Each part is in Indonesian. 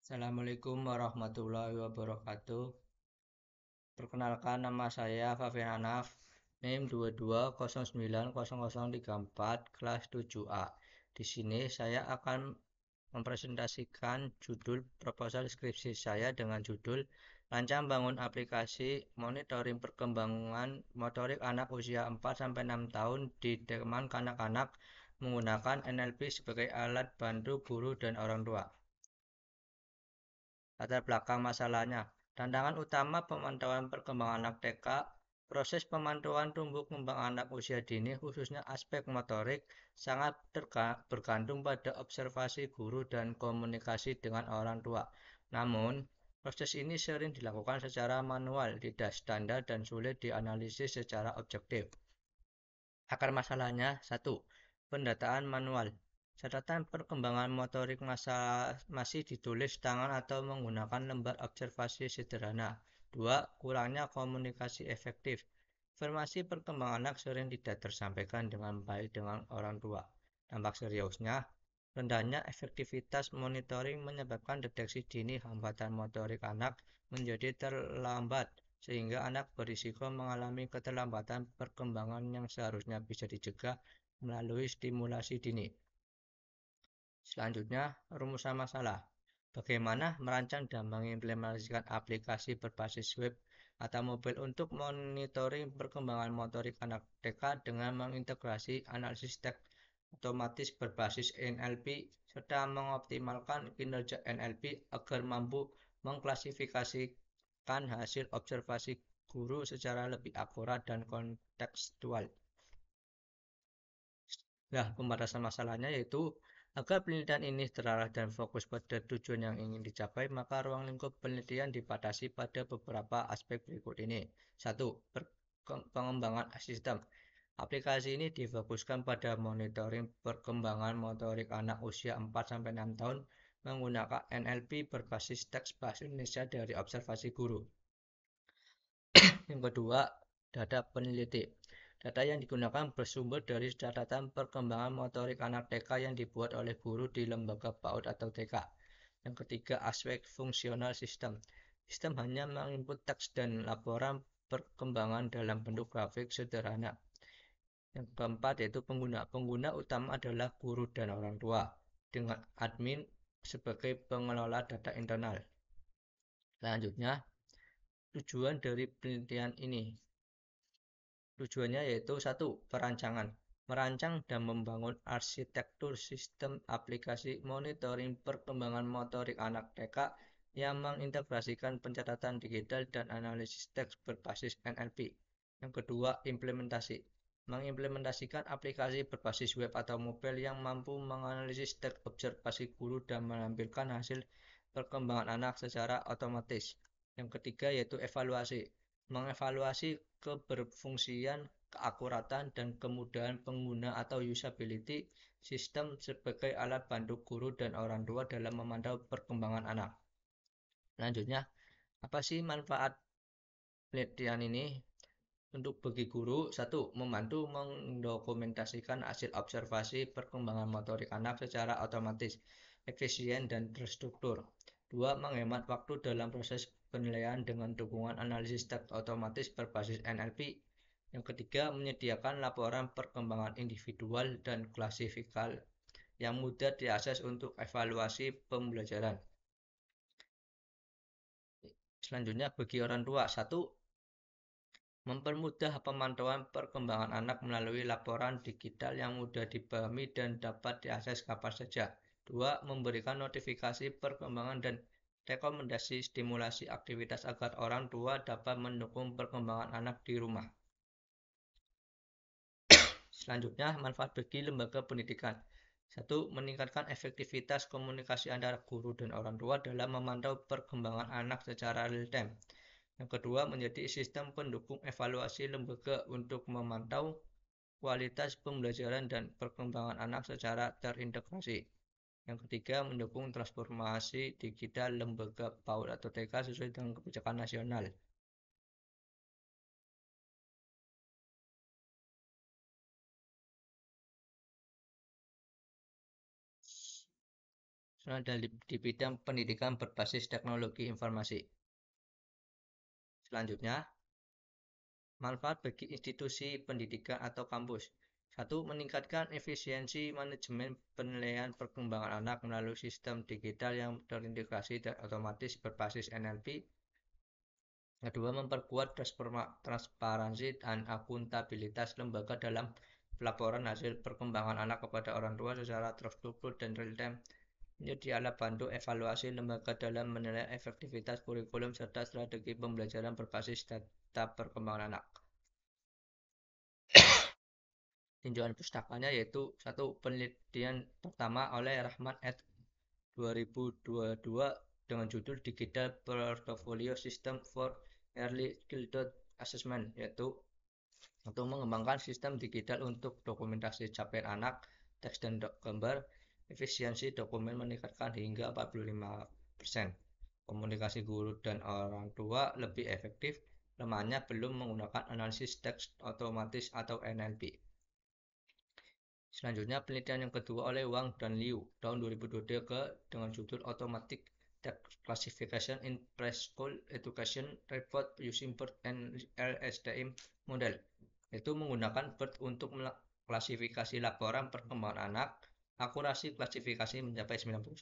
Assalamualaikum warahmatullahi wabarakatuh. Perkenalkan, nama saya Fabian Anaf, NIM 22090034, kelas 7A. Di sini saya akan mempresentasikan judul proposal skripsi saya dengan judul Rancang bangun aplikasi monitoring perkembangan motorik anak usia 4-6 tahun di taman kanak-kanak menggunakan NLP sebagai alat bantu guru dan orang tua. Latar belakang masalahnya, tantangan utama pemantauan perkembangan anak TK, proses pemantauan tumbuh kembang anak usia dini khususnya aspek motorik sangat bergantung pada observasi guru dan komunikasi dengan orang tua. Namun, proses ini sering dilakukan secara manual, tidak standar dan sulit dianalisis secara objektif. Akar masalahnya, 1. Pendataan manual. Catatan perkembangan motorik masih ditulis tangan atau menggunakan lembar observasi sederhana. 2. Kurangnya komunikasi efektif. Informasi perkembangan anak sering tidak tersampaikan dengan baik dengan orang tua. Dampak seriusnya, rendahnya efektivitas monitoring menyebabkan deteksi dini hambatan motorik anak menjadi terlambat sehingga anak berisiko mengalami keterlambatan perkembangan yang seharusnya bisa dicegah melalui stimulasi dini. Selanjutnya, rumusan masalah. Bagaimana merancang dan mengimplementasikan aplikasi berbasis web atau mobil untuk monitoring perkembangan motorik anak TK dengan mengintegrasi analisis teks otomatis berbasis NLP serta mengoptimalkan kinerja NLP agar mampu mengklasifikasikan hasil observasi guru secara lebih akurat dan kontekstual. Nah, pembatasan masalahnya yaitu agar penelitian ini terarah dan fokus pada tujuan yang ingin dicapai, maka ruang lingkup penelitian dibatasi pada beberapa aspek berikut ini. 1. Pengembangan sistem. Aplikasi ini difokuskan pada monitoring perkembangan motorik anak usia 4-6 tahun menggunakan NLP berbasis teks bahasa Indonesia dari observasi guru. Yang kedua, data peneliti. Data yang digunakan bersumber dari catatan perkembangan motorik anak TK yang dibuat oleh guru di lembaga PAUD atau TK. Yang ketiga, aspek fungsional sistem. Sistem hanya menginput teks dan laporan perkembangan dalam bentuk grafik sederhana. Yang keempat yaitu pengguna. Pengguna utama adalah guru dan orang tua, dengan admin sebagai pengelola data internal. Selanjutnya, tujuan dari penelitian ini. Tujuannya yaitu 1. Perancangan. Merancang dan membangun arsitektur sistem aplikasi monitoring perkembangan motorik anak TK yang mengintegrasikan pencatatan digital dan analisis teks berbasis NLP. Yang kedua, implementasi. Mengimplementasikan aplikasi berbasis web atau mobile yang mampu menganalisis teks observasi guru dan menampilkan hasil perkembangan anak secara otomatis. Yang ketiga yaitu evaluasi. Mengevaluasi keberfungsian, keakuratan, dan kemudahan pengguna atau usability sistem sebagai alat bantu guru dan orang tua dalam memantau perkembangan anak. Selanjutnya, apa sih manfaat penelitian ini? Untuk bagi guru, 1. Membantu mendokumentasikan hasil observasi perkembangan motorik anak secara otomatis, efisien, dan terstruktur. 2. Menghemat waktu dalam proses penilaian dengan dukungan analisis teks otomatis berbasis NLP. Yang ketiga, menyediakan laporan perkembangan individual dan klasifikal yang mudah diakses untuk evaluasi pembelajaran. Selanjutnya, bagi orang tua, 1. Mempermudah pemantauan perkembangan anak melalui laporan digital yang mudah dipahami dan dapat diakses kapan saja. 2. Memberikan notifikasi perkembangan dan rekomendasi stimulasi aktivitas agar orang tua dapat mendukung perkembangan anak di rumah. Selanjutnya, manfaat bagi lembaga pendidikan. 1. Meningkatkan efektivitas komunikasi antara guru dan orang tua dalam memantau perkembangan anak secara real-time. Yang kedua, menjadi sistem pendukung evaluasi lembaga untuk memantau kualitas pembelajaran dan perkembangan anak secara terintegrasi. Yang ketiga, mendukung transformasi digital lembaga PAUD atau TK sesuai dengan kebijakan nasional. di bidang pendidikan berbasis teknologi informasi. Selanjutnya, manfaat bagi institusi pendidikan atau kampus. 1. Meningkatkan efisiensi manajemen penilaian perkembangan anak melalui sistem digital yang terintegrasi dan otomatis berbasis NLP. Kedua, memperkuat transparansi dan akuntabilitas lembaga dalam pelaporan hasil perkembangan anak kepada orang tua secara terstruktur dan real-time. Menjadi alat bantu evaluasi lembaga dalam menilai efektivitas kurikulum serta strategi pembelajaran berbasis data perkembangan anak. Tinjauan pustakanya yaitu 1. Penelitian pertama oleh Rahman et 2022 dengan judul Digital Portfolio System for Early Childhood Assessment, yaitu untuk mengembangkan sistem digital untuk dokumentasi capaian anak, teks dan gambar. Efisiensi dokumen meningkatkan hingga 45%. Komunikasi guru dan orang tua lebih efektif. Lemahnya belum menggunakan analisis teks otomatis atau NLP. Selanjutnya, penelitian yang kedua oleh Wang dan Liu tahun 2023 dengan judul Automatic Text Classification in Preschool Education Report Using BERT and LSTM Model, yaitu menggunakan BERT untuk klasifikasi laporan perkembangan anak. Akurasi klasifikasi mencapai 91%,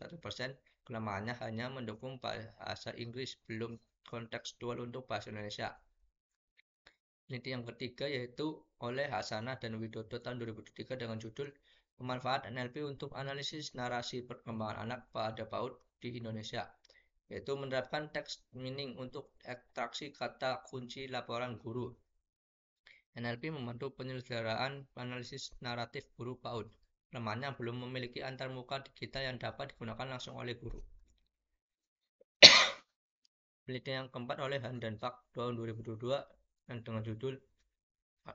kelemahannya hanya mendukung bahasa Inggris, belum kontekstual untuk bahasa Indonesia. Penelitian yang ketiga yaitu oleh Hasanah dan Widodo tahun 2003 dengan judul Pemanfaat NLP untuk Analisis Narasi Perkembangan Anak pada PAUD di Indonesia, yaitu menerapkan text meaning untuk ekstraksi kata kunci laporan guru. NLP membantu penyelenggaraan analisis naratif guru PAUD. Lemahnya belum memiliki antarmuka digital yang dapat digunakan langsung oleh guru. Penelitian yang keempat oleh Han dan Pak tahun 2022 dan dengan judul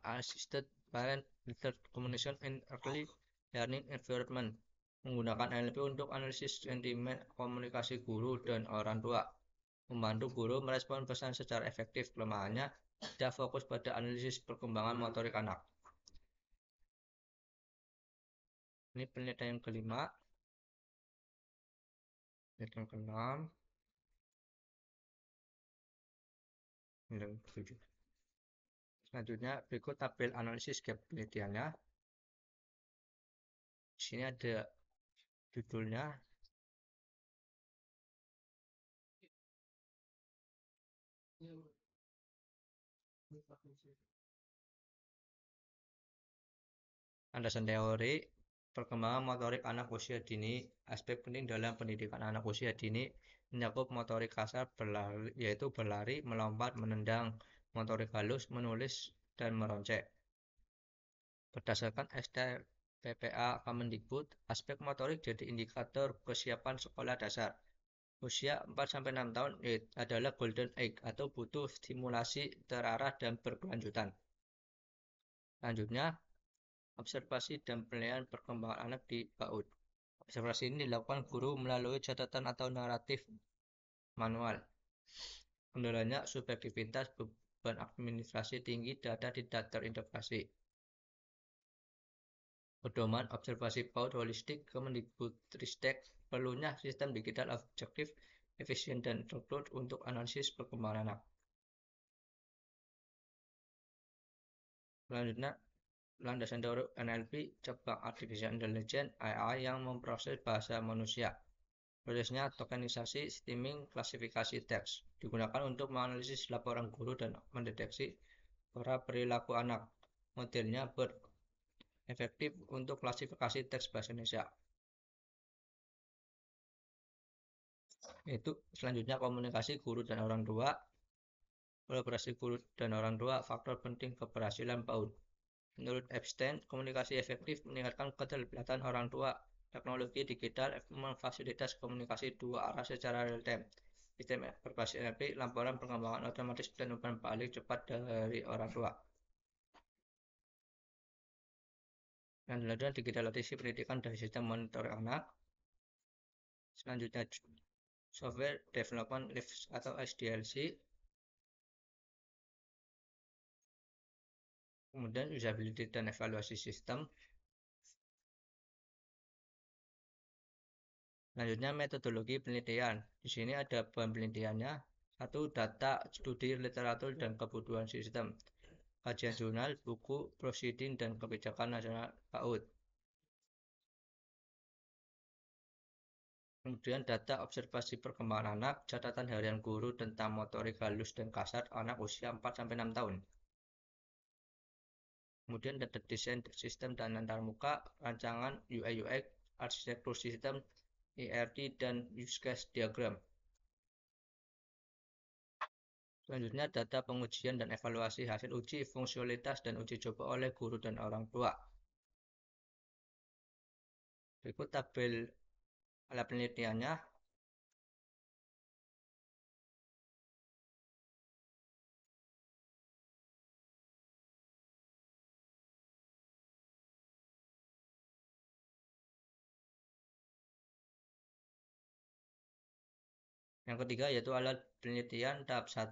Assisted Parent-Child Communication in Early Learning Environment, menggunakan NLP untuk analisis sentimen komunikasi guru dan orang tua, membantu guru merespon pesan secara efektif. Kelemahannya tidak fokus pada analisis perkembangan motorik anak. Ini penelitian yang kelima. Penelitian yang keenam. Yang ketujuh. Selanjutnya, berikut tabel analisis gap penelitiannya. Di sini ada judulnya. Landasan teori perkembangan motorik anak usia dini. Aspek penting dalam pendidikan anak usia dini mencakup motorik kasar, yaitu berlari, melompat, menendang, motorik halus, menulis, dan meroncek. Berdasarkan STPPA Kemendikbud, aspek motorik jadi indikator kesiapan sekolah dasar. Usia 4-6 tahun adalah golden age atau butuh stimulasi terarah dan berkelanjutan. Selanjutnya, observasi dan penilaian perkembangan anak di PAUD. Observasi ini dilakukan guru melalui catatan atau naratif manual. Kendalanya subjektivitas, beban administrasi tinggi, data tidak terintegrasi. Pedoman observasi PAUD holistik Kemendikbudristek perlunya sistem digital objektif, efisien dan struktur untuk analisis perkembangan anak. Selanjutnya, landasan teori NLP cabang Artificial Intelligence AI yang memproses bahasa manusia. Prosesnya tokenisasi, stemming, klasifikasi teks. Digunakan untuk menganalisis laporan guru dan mendeteksi pola perilaku anak. Modelnya efektif untuk klasifikasi teks bahasa Indonesia. Itu selanjutnya komunikasi guru dan orang tua. Kolaborasi guru dan orang tua faktor penting keberhasilan PAUD. Menurut Epstein, komunikasi efektif meningkatkan keterlibatan orang tua. Teknologi digital memfasilitasi komunikasi dua arah secara real-time. Sistem berbasis NLP, laporan perkembangan otomatis dan umpan balik cepat dari orang tua. Dan selanjutnya digitalisasi pendidikan dari sistem monitor anak. Selanjutnya software development lives atau SDLC. Kemudian usability dan evaluasi sistem. Selanjutnya metodologi penelitian. Di sini ada bahan penelitiannya. 1. Data, studi, literatur, dan kebutuhan sistem. Kajian jurnal, buku, proceeding, dan kebijakan nasional PAUD. Kemudian data observasi perkembangan anak, catatan harian guru tentang motorik halus dan kasar anak usia 4-6 tahun. Kemudian data desain sistem dan antarmuka, rancangan UI UX, arsitektur sistem, ERT, dan use case diagram. Selanjutnya data pengujian dan evaluasi hasil uji fungsionalitas dan uji coba oleh guru dan orang tua. Berikut tabel alat penelitiannya. Yang ketiga yaitu alat penelitian tahap 1,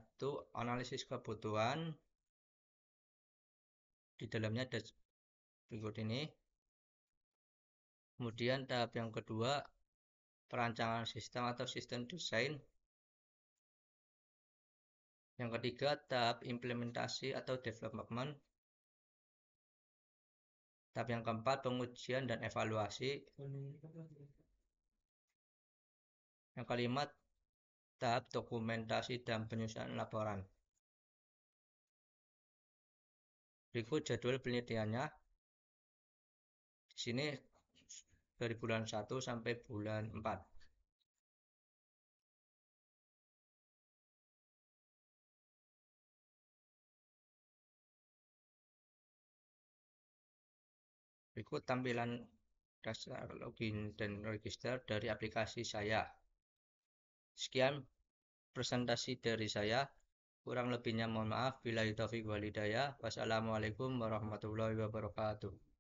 analisis kebutuhan. Di dalamnya ada berikut ini. Kemudian tahap yang kedua, perancangan sistem atau sistem desain. Yang ketiga, tahap implementasi atau development. Tahap yang keempat, pengujian dan evaluasi. Yang kelima, tahap dokumentasi dan penyusunan laporan. Berikut jadwal penelitiannya. Di sini dari bulan 1 sampai bulan 4. Berikut tampilan dasar login dan register dari aplikasi saya. Sekian presentasi dari saya. Kurang lebihnya mohon maaf. Billahi taufiq wal hidayah. Wassalamualaikum warahmatullahi wabarakatuh.